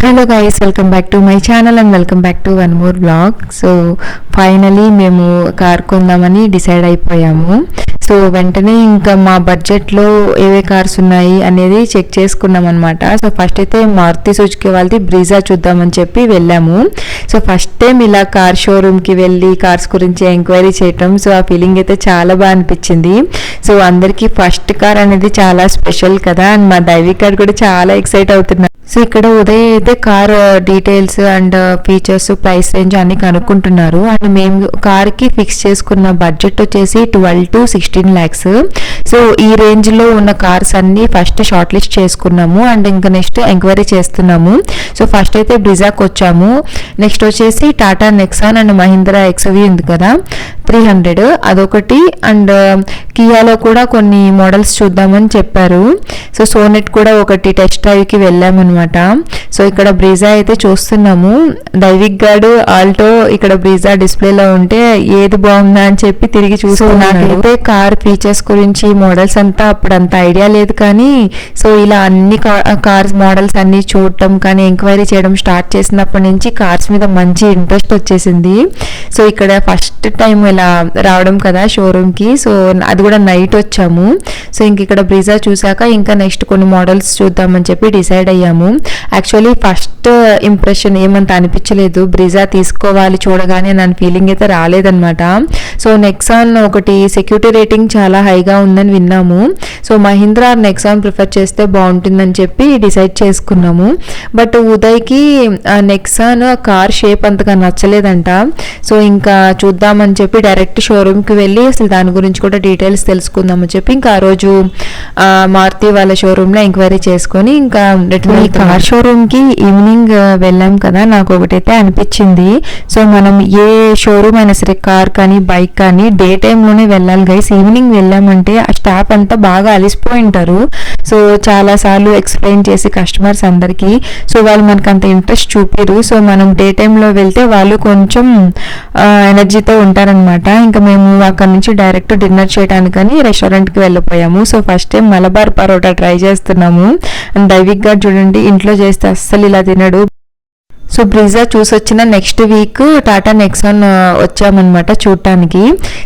Hello guys, welcome back to my channel and welcome back to one more blog. So finally మేము car కొందామని decide అయిపోయాము. So వెంటనే ఇంకా మా బడ్జెట్లో ఏవే కార్స్ ఉన్నాయి అనేది చెక్ చేసుకున్నాం అనమాట. సో ఫస్ట్ అయితే మారుతి సుజుకి వాళ్ళది బ్రీజా చూద్దామని చెప్పి వెళ్ళాము. సో ఫస్ట్ టైం ఇలా కార్ షోరూమ్కి వెళ్ళి కార్స్ గురించి ఎంక్వైరీ చేయటం, సో ఆ ఫీలింగ్ అయితే చాలా బాగా అనిపించింది. సో అందరికీ ఫస్ట్ కార్ అనేది చాలా స్పెషల్ కదా, అండ్ మా దైవిక్ గారు కూడా చాలా ఎక్సైట్ అవుతున్నారు. సో ఇక్కడ ఉదయ్ అయితే car details and features, price range అన్ని కనుక్కుంటున్నారు. అండ్ మేము కార్కి ఫిక్స్ చేసుకున్న బడ్జెట్ వచ్చేసి 12 to 16 lakhs. సో ఈ రేంజ్లో ఉన్న కార్స్ అన్ని ఫస్ట్ షార్ట్ లిస్ట్ చేసుకున్నాము అండ్ ఇంకా నెక్స్ట్ ఎంక్వైరీ చేస్తున్నాము. సో ఫస్ట్ అయితే బ్రిజాకి వచ్చాము. నెక్స్ట్ వచ్చేసి Tata Nexon and Mahindra XV ఉంది కదా 300, అదొకటి. అండ్ కియాలో కూడా కొన్ని మోడల్స్ చూద్దామని చెప్పారు. సో సోనెట్ కూడా ఒకటి టెస్ట్ డ్రైవ్కి వెళ్ళామన్నమాట. సో ఇక్కడ బ్రీజా అయితే చూస్తున్నాము. దైవిక్ గాడు ఆల్టో ఇక్కడ బ్రీజా డిస్ప్లేలో ఉంటే ఏది బాగుందా అని చెప్పి తిరిగి చూస్తున్నాడు. కార్ ఫీచర్స్ గురించి మోడల్స్ అంతా అప్పుడు అంత ఐడియా లేదు, కానీ సో ఇలా అన్ని కార్స్ మోడల్స్ అన్ని చూడటం కానీ ఎంక్వైరీ చేయడం స్టార్ట్ చేసినప్పటి నుంచి కార్స్ మీద మంచి ఇంట్రెస్ట్ వచ్చేసింది. సో ఇక్కడ ఫస్ట్ టైం ఇలా రావడం కదా షోరూమ్కి, సో అది కూడా నైట్ వచ్చాము. సో ఇంక ఇక్కడ బ్రీజా చూసాక ఇంకా నెక్స్ట్ కొన్ని మోడల్స్ చూద్దామని చెప్పి డిసైడ్ అయ్యాము. యాక్చువల్లీ ఫస్ట్ ఇంప్రెషన్ ఏమంత అనిపించలేదు, బ్రీజా తీసుకోవాలి చూడగానే నా ఫీలింగ్ అయితే రాలేదనమాట. సో నెక్సాన్ ఒకటి సెక్యూరిటీ రేటింగ్ చాలా హైగా ఉందని విన్నాము. సో మహీంద్రా నెక్సాన్ ప్రిఫర్ చేస్తే బాగుంటుందని చెప్పి డిసైడ్ చేసుకున్నాము. బట్ ఉదయ్కి నెక్సాన్ కార్ షేప్ అంతగా నచ్చలేదంట. సో ఇంకా చూద్దామని చెప్పి డైరెక్ట్ షోరూమ్కి వెళ్ళి అసలు దాని గురించి కూడా డీటెయిల్స్ తెలుసుకుందామని చెప్పి ఇంకా ఆ రోజు మారుతి వాళ్ళ షోరూంలో ఎంక్వైరీ చేసుకొని ఇంకా రిటర్న్ కార్ షోరూమ్కి ఈవినింగ్ వెళ్ళాం కదా. నాకు ఒకటైతే అనిపించింది, సో మనం ఏ షోరూమ్ అయినా సరే కార్ కానీ బైక్ కానీ డే టైంలోనే వెళ్ళాలి గైస్. ఈవినింగ్ వెళ్ళామంటే ఆ స్టాఫ్ అంతా బాగా అలిసిపోయి ఉంటారు. సో చాలాసార్లు ఎక్స్ప్లెయిన్ చేసి కస్టమర్స్ అందరికీ, సో వాళ్ళు మనకు అంత ఇంట్రెస్ట్ చూపిరు. సో మనం డే టైంలో వెళ్తే వాళ్ళు కొంచెం ఎనర్జీతో ఉంటారనమాట. ఇంకా మేము అక్కడ నుంచి డైరెక్ట్ డిన్నర్ చేయడానికని రెస్టారెంట్కి వెళ్ళిపోయాము. So first time Malabar parotta try చేస్తున్నాము. అండ్ దైవిక్ గారు చూడండి ఇంట్లో చేస్తే అస్సలు ఇలా తినడు. సో బ్రీజా చూసి వచ్చిన నెక్స్ట్ వీక్ టాటా నెక్సాన్ వచ్చామన్నమాట చూడటానికి.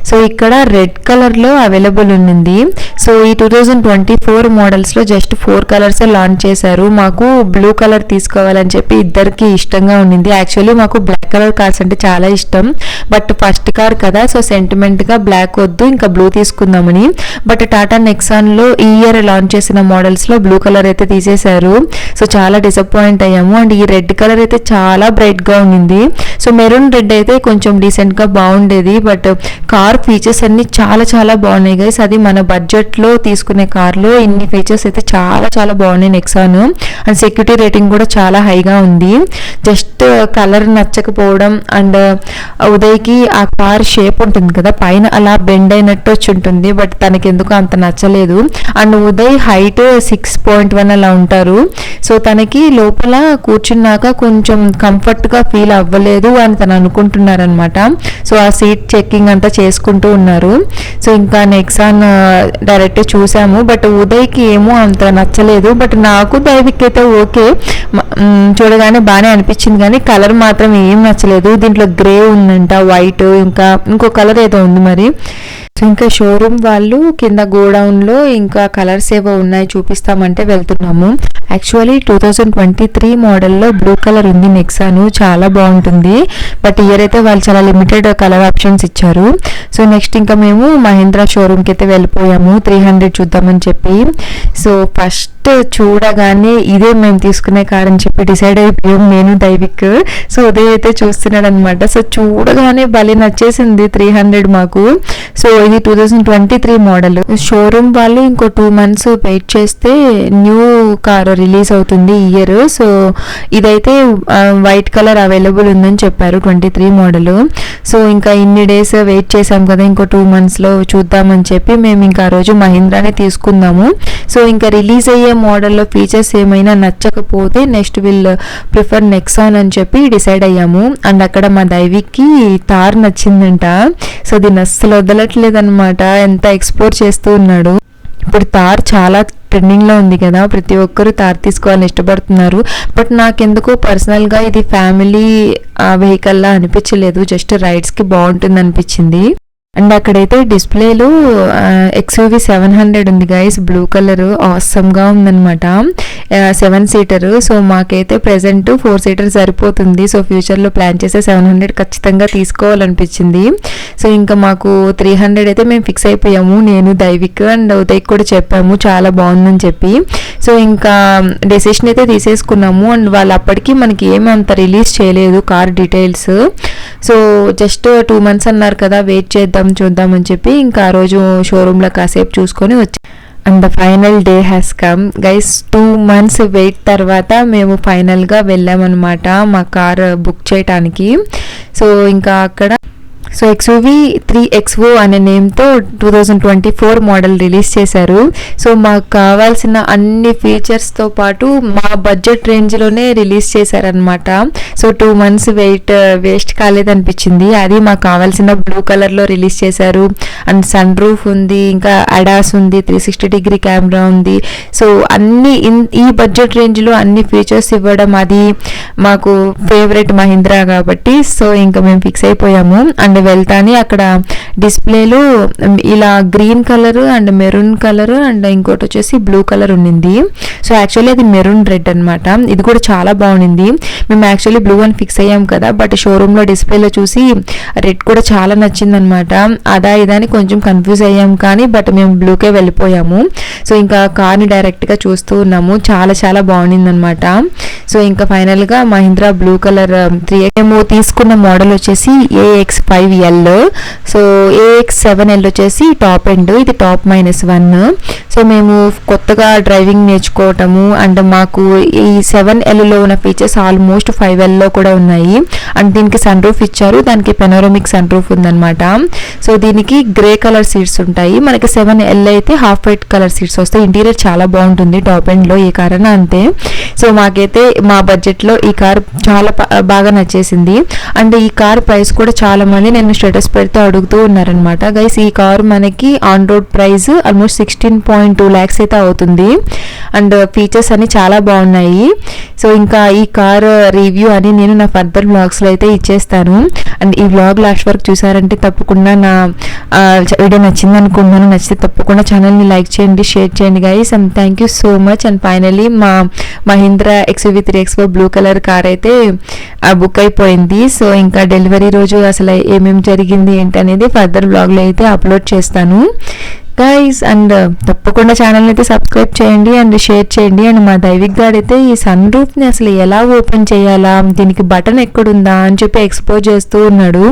సో ఇక్కడ రెడ్ కలర్లో అవైలబుల్ ఉంది. సో ఈ 2024 మోడల్స్లో జస్ట్ 4 కలర్స్ లాంచ్ చేశారు. మాకు బ్లూ కలర్ తీసుకోవాలని చెప్పి ఇద్దరికి ఇష్టంగా ఉండింది. యాక్చువల్లీ మాకు బ్లాక్ కలర్ కార్స్ అంటే చాలా ఇష్టం, బట్ ఫస్ట్ కార్ కదా సో సెంటిమెంట్గా బ్లాక్ వద్దు ఇంకా బ్లూ తీసుకుందామని. బట్ టాటా నెక్సాన్లో ఈ ఇయర్ లాంచ్ చేసిన మోడల్స్లో బ్లూ కలర్ అయితే తీసేశారు. సో చాలా డిసప్పాయింట్ అయ్యాము. అండ్ ఈ రెడ్ కలర్ అయితే చాలా బ్రైట్గా ఉండింది. సో మెరూన్ రెడ్ అయితే కొంచెం డీసెంట్గా బాగుండేది, బట్ కార్ ఫీచర్స్ అన్ని చాలా చాలా బాగున్నాయి గైస్. అది మన బడ్జెట్లో తీసుకునే కార్లో ఇన్ని ఫీచర్స్ అయితే చాలా చాలా బాగున్నాయి నెక్సాన్. అండ్ సెక్యూరిటీ రేటింగ్ కూడా చాలా హైగా ఉంది. జస్ట్ కలర్ నచ్చకపోవడం అండ్ ఉదయ్కి ఆ కార్ షేప్ ఉంటుంది కదా పైన అలా బెండ్ అయినట్టు వచ్చి ఉంటుంది, బట్ తనకి ఎందుకు అంత నచ్చలేదు. అండ్ ఉదయ్ హైట్ 6.1 అలా ఉంటారు. సో తనకి లోపల కూర్చున్నాక కొంచెం కంఫర్ట్గా ఫీల్ అవ్వలేదు అని తను అనుకుంటున్నారనమాట. సో ఆ సీట్ చెక్కింగ్ అంతా చేసుకుంటూ ఉన్నారు. సో ఇంకా నెక్సాన్ డైరెక్ట్ చూసాము, బట్ ఉదయ్కి ఏమో అంత నచ్చలేదు. బట్ నాకు దైవిక్ అయితే ఓకే, చూడగానే బాగానే అనిపించింది, కానీ కలర్ మాత్రం ఏం నచ్చలేదు. దీంట్లో గ్రే ఉందంట, వైట్, ఇంకా ఇంకో కలర్ ఏదో ఉంది మరి. సో ఇంకా షోరూమ్ వాళ్ళు కింద గోడౌన్లో ఇంకా కలర్స్ ఏవో ఉన్నాయి చూపిస్తామంటే వెళ్తున్నాము. యాక్చువల్లీ 2023 మోడల్లో బ్లూ కలర్ ఉంది నెక్సాన్, చాలా బాగుంటుంది. బట్ ఇయర్ అయితే వాళ్ళు చాలా లిమిటెడ్ కలర్ ఆప్షన్స్ ఇచ్చారు. సో నెక్స్ట్ ఇంకా మేము మహీంద్రా షోరూమ్కి అయితే వెళ్ళిపోయాము 300 చూద్దామని చెప్పి. సో ఫస్ట్ చూడగానే ఇదే మేము తీసుకునే కార్ అని చెప్పి డిసైడ్ అయిపోయాం నేను దైవిక్. సో ఉదయ్ అయితే చూస్తున్నాడు అనమాట. సో చూడగానే భలే నచ్చేసింది 300 మాకు. సో ఇది 2023 మోడల్. షోరూమ్ వాళ్ళు ఇంకో 2 months వెయిట్ చేస్తే న్యూ కార్ రిలీజ్ అవుతుంది ఈ ఇయర్. సో ఇదైతే వైట్ కలర్ అవైలబుల్ ఉందని చెప్పారు 23 మోడల్. సో ఇంకా ఇన్ని డేస్ వెయిట్ చేసాం కదా, ఇంకో 2 monthsలో చూద్దామని చెప్పి మేము ఇంకా ఆ రోజు మహీంద్రానే తీసుకుందాము. సో ఇంకా రిలీజ్ అయ్యే మోడల్లో ఫీచర్స్ ఏమైనా నచ్చకపోతే నెక్స్ట్ విల్ ప్రిఫర్ నెక్సాన్ అని చెప్పి డిసైడ్ అయ్యాము. అండ్ అక్కడ మా దైవిక్కి థార్ నచ్చిందంట. సో దీన్ని అస్సలు వదలట్లేదనమాట, ఎంత ఎక్స్ప్లోర్ చేస్తూ ఉన్నాడు. ఇప్పుడు థార్ చాలా ట్రెండింగ్లో ఉంది కదా, ప్రతి ఒక్కరు థార్ తీసుకోవాలని ఇష్టపడుతున్నారు. బట్ నాకెందుకో పర్సనల్గా ఇది ఫ్యామిలీ వెహికల్లా అనిపించలేదు, జస్ట్ రైడ్స్కి బాగుంటుంది అనిపించింది. అండ్ అక్కడైతే డిస్ప్లేలో XUV 700 ఉంది గైస్, బ్లూ కలర్ ఆసమ్గా ఉందనమాట, 7 సీటర్. సో మాకైతే ప్రెజెంట్ 4 సీటర్ సరిపోతుంది. సో ఫ్యూచర్లో ప్లాన్ చేసే 700 ఖచ్చితంగా తీసుకోవాలనిపించింది. సో ఇంకా మాకు 300 అయితే మేము ఫిక్స్ అయిపోయాము, నేను దైవిక్ అండ్ ఉదయ్ కూడా చెప్పాము చాలా బాగుందని చెప్పి. సో ఇంకా డెసిషన్ అయితే తీసేసుకున్నాము. అండ్ వాళ్ళు అప్పటికి మనకి ఏమి అంత రిలీజ్ చేయలేదు car details. So just 2 months అన్నారు కదా, వెయిట్ చేద్దాం చూద్దామని చెప్పి ఇంకా ఆ రోజు షోరూంలో కాసేపు చూసుకొని వచ్చి and the final day has come guys. 2 months wait తర్వాత మేము ఫైనల్గా వెళ్ళామన్నమాట మా కార్ బుక్ చేయటానికి. సో ఇంకా అక్కడ సో XUV 3XO అనే నేమ్తో 2024 మోడల్ రిలీజ్ చేశారు. సో మాకు కావాల్సిన అన్ని ఫీచర్స్తో పాటు మా బడ్జెట్ రేంజ్లోనే రిలీజ్ చేశారనమాట. సో 2 months వెయిట్ వేస్ట్ కాలేదనిపించింది. అది మాకు కావాల్సిన బ్లూ కలర్లో రిలీజ్ చేశారు. అండ్ సన్ రూఫ్ ఉంది, ఇంకా అడాస్ ఉంది, 360-degree కెమెరా ఉంది. సో అన్ని ఈ బడ్జెట్ రేంజ్లో అన్ని ఫీచర్స్ ఇవ్వడం అది మాకు ఫేవరెట్ మహీంద్రా కాబట్టి. సో ఇంకా మేము ఫిక్స్ అయిపోయాము. అండ్ వెళ్తానే అక్కడ డిస్ప్లేలో ఇలా green colour and maroon colour and ఇంకోటి వచ్చేసి బ్లూ కలర్ ఉండింది. సో యాక్చువల్లీ అది మెరూన్ రెడ్ అనమాట, ఇది కూడా చాలా బాగుండింది. మేము యాక్చువల్లీ బ్లూ అని ఫిక్స్ అయ్యాం కదా, బట్ షోరూంలో డిస్ప్లేలో చూసి రెడ్ కూడా చాలా నచ్చింది అనమాట. అదా ఇదా అని కొంచెం కన్ఫ్యూజ్ అయ్యాం కానీ బట్ మేము బ్లూకే వెళ్ళిపోయాము. సో ఇంకా కార్ని డైరెక్ట్గా చూస్తూ ఉన్నాము, చాలా చాలా బాగుండింది అనమాట. సో ఇంకా ఫైనల్గా మహీంద్రా బ్లూ కలర్ 3 మేము తీసుకున్న మోడల్ వచ్చేసి AX5L. సో AX7L వచ్చేసి టాప్ ఎండ్, ఇది టాప్ -1. సో మేము కొత్తగా డ్రైవింగ్ నేర్చుకోవటము అండ్ మాకు ఈ 7Lలో ఉన్న ఫీచర్స్ ఆల్మోస్ట్ 5Lలో కూడా ఉన్నాయి. అండ్ దీనికి సన్ రూఫ్ ఇచ్చారు, దానికి పెనోరమిక్ సన్ రూఫ్ ఉందన్నమాట. సో దీనికి గ్రే కలర్ సీట్స్ ఉంటాయి, మనకి 7L అయితే హాఫ్ వైట్ కలర్ సీట్స్ వస్తాయి. ఇంటీరియర్ చాలా బాగుంటుంది టాప్ ఎండ్లో, ఏ కార్ అయినా అంతే. సో మాకైతే మా బడ్జెట్లో ఈ కార్ చాలా బాగా నచ్చేసింది. అండ్ ఈ కార్ ప్రైస్ కూడా చాలా మంది నేను స్టేటస్ పెడితే అడుగుతూ ఉన్నారనమాట. గైస్ ఈ కార్ మనకి on road price almost 16.2 lakhs అయితే అవుతుంది. అండ్ ఫీచర్స్ అన్ని చాలా బాగున్నాయి. సో ఇంకా ఈ కార్ రివ్యూ అని నేను నా ఫర్దర్ వ్లాగ్స్లో అయితే ఇచ్చేస్తాను. అండ్ ఈ వ్లాగ్ లాస్ట్ వరకు చూసారంటే తప్పకుండా నా వీడియో నచ్చింది అనుకుంటున్నాను. నచ్చితే తప్పకుండా ఛానల్ని లైక్ చేయండి, షేర్ చేయండి guys. And thank you so much. And finally మా Mahindra XUV 3XO blue colour car అయితే బుక్ అయిపోయింది. సో ఇంకా డెలివరీ రోజు అసలు ఏమేమి జరిగింది ఏంటి అనేది ఫర్దర్ బ్లాగ్లో అయితే అప్లోడ్ చేస్తాను గైస్. అండ్ తప్పకుండా ఛానల్ని అయితే సబ్స్క్రైబ్ చేయండి అండ్ షేర్ చేయండి. అండ్ మా దైవిక్ గారు అయితే ఈ సన్ రూఫ్ని అసలు ఎలా ఓపెన్ చేయాలా, దీనికి బటన్ ఎక్కడుందా అని చెప్పి ఎక్స్ప్లోర్ చేస్తూ ఉన్నాడు.